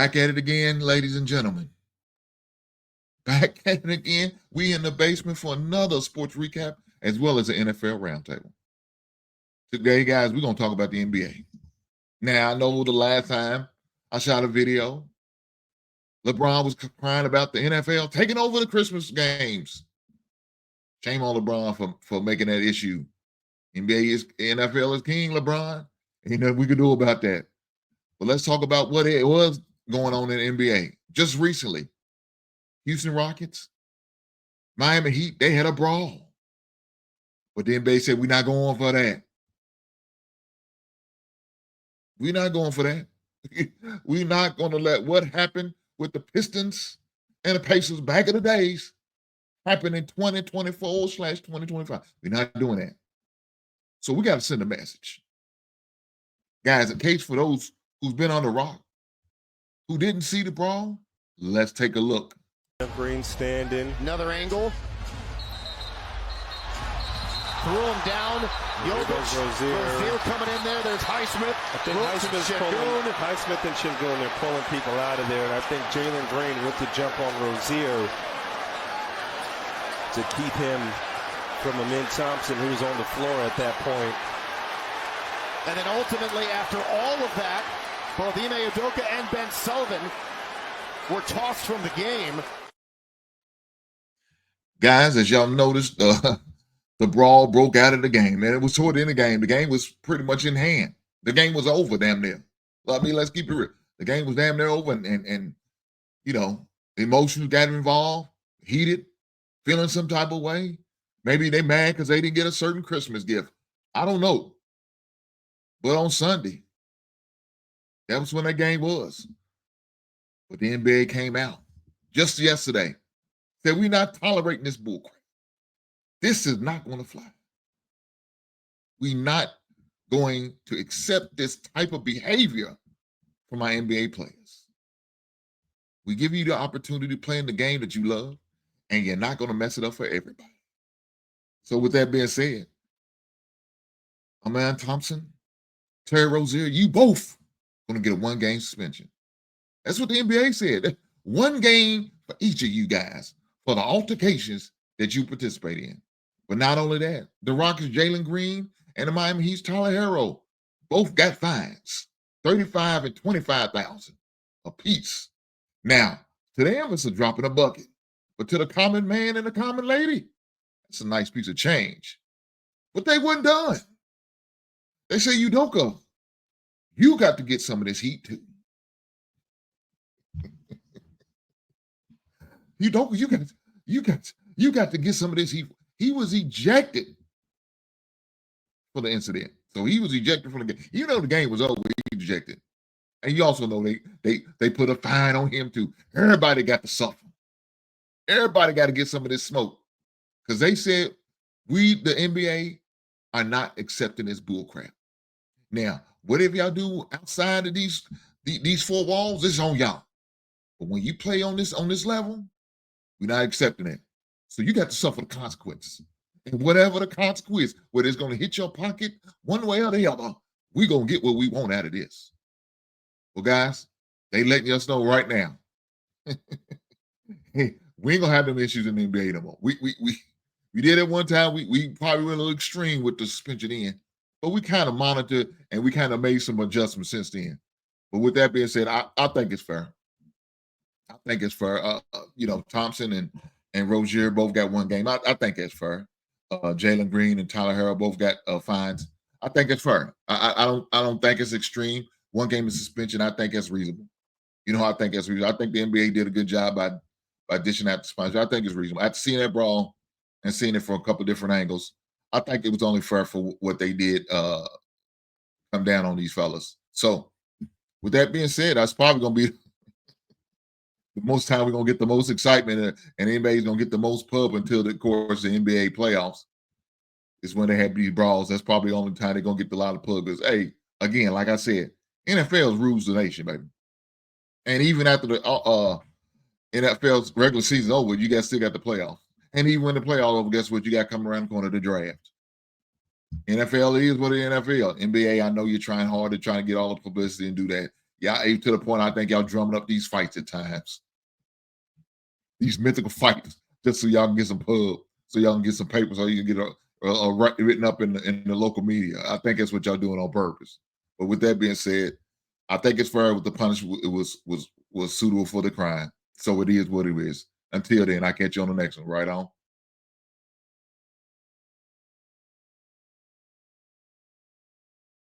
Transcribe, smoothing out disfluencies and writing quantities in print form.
Back at it again, ladies and gentlemen. Back at it again. We in the basement for another sports recap as well as the NFL roundtable. Today, guys, we're going to talk about the NBA. Now, I know the last time I shot a video, LeBron was crying about the NFL taking over the Christmas games. Shame on LeBron for making that issue. NFL is king, LeBron. Ain't nothing we can do about that. But let's talk about what it was going on in the NBA. Just recently, Houston Rockets, Miami Heat, they had a brawl. But the NBA said, we're not going for that. We're not going for that. We're not going to let what happened with the Pistons and the Pacers back in the days happen in 2024/2025. We're not doing that. So we got to send a message. Guys, in case for those who's been on the rock, who didn't see the brawl, let's take a look. Green standing. Another angle. Threw him down. Jokic, Rozier coming in there. There's Highsmith. I think Highsmith and Şengün, they're pulling people out of there. And I think Jalen Green went to jump on Rozier to keep him from Amin Thompson, who was on the floor at that point. And then ultimately, after all of that, both Ime Udoka and Ben Sullivan were tossed from the game. Guys, as y'all noticed, the brawl broke out of the game, and it was toward the end of the game. The game was pretty much in hand. The game was over, damn near. I mean, let's keep it real. The game was damn near over, and you know, emotions got involved, heated, feeling some type of way. Maybe they mad because they didn't get a certain Christmas gift. I don't know. But on Sunday, that was when that game was. But the NBA came out just yesterday, said we're not tolerating this bullcrap. This is not going to fly. We're not going to accept this type of behavior from our NBA players. We give you the opportunity to play in the game that you love, and you're not going to mess it up for everybody. So with that being said, Amin Thompson, Terry Rozier, you both going to get a one-game suspension. That's what the NBA said. 1 game for each of you guys for the altercations that you participate in. But not only that, the Rockets, Jalen Green, and the Miami Heat's Tyler Herro both got fines, $35,000 and $25,000 apiece. Now, to them, it's a drop in a bucket. But to the common man and the common lady, it's a nice piece of change. But they weren't done. They say, Udoka, you got to get some of this heat too. Udoka, you got to get some of this heat. He was ejected for the incident. So he was ejected from the game. Even though the game was over, he was ejected. And you also know they put a fine on him too. Everybody got to suffer. Everybody got to get some of this smoke. Because they said, we, the NBA, are not accepting this bull crap. Now, whatever y'all do outside of these 4 walls, it's on y'all. But when you play on this level, we're not accepting it. So you got to suffer the consequences. And whatever the consequence, whether it's going to hit your pocket one way or the other, we're going to get what we want out of this. Well, guys, they letting us know right now. Hey, we ain't going to have them issues in the NBA no more. We did it one time. We probably went a little extreme with the suspension in. But we kind of monitored and we kind of made some adjustments since then. But with that being said, I think it's fair. I think it's fair. Thompson and Rozier both got 1 game. I think that's fair. Jalen Green and Tyler Herro both got fines. I think it's fair. I don't think it's extreme. 1 game of suspension. I think that's reasonable. You know, I think that's reasonable. I think the NBA did a good job by dishing out the sponsor. I think it's reasonable. After seeing that brawl and seeing it from a couple of different angles, I think it was only fair for what they did come down on these fellas. So with that being said, that's probably going to be the most time we're going to get the most excitement and anybody's going to get the most pub until, of course, the NBA playoffs is when they have these brawls. That's probably the only time they're going to get a lot of pub because, hey, again, like I said, NFL rules the nation, baby. And even after the NFL's regular season over, you guys still got the playoffs. And even when the playoffs over, guess what? You got coming around the corner, the draft. NFL is what the NFL. NBA, I know you're trying hard to try to get all the publicity and do that. Y'all to the point I think y'all drumming up these fights at times. These mythical fights, just so y'all can get some pub, so y'all can get some papers, so you can get a written up in the local media. I think that's what y'all doing on purpose. But with that being said, I think it's fair with the punishment. It was suitable for the crime. So it is what it is. Until then, I catch you on the next one. Right on.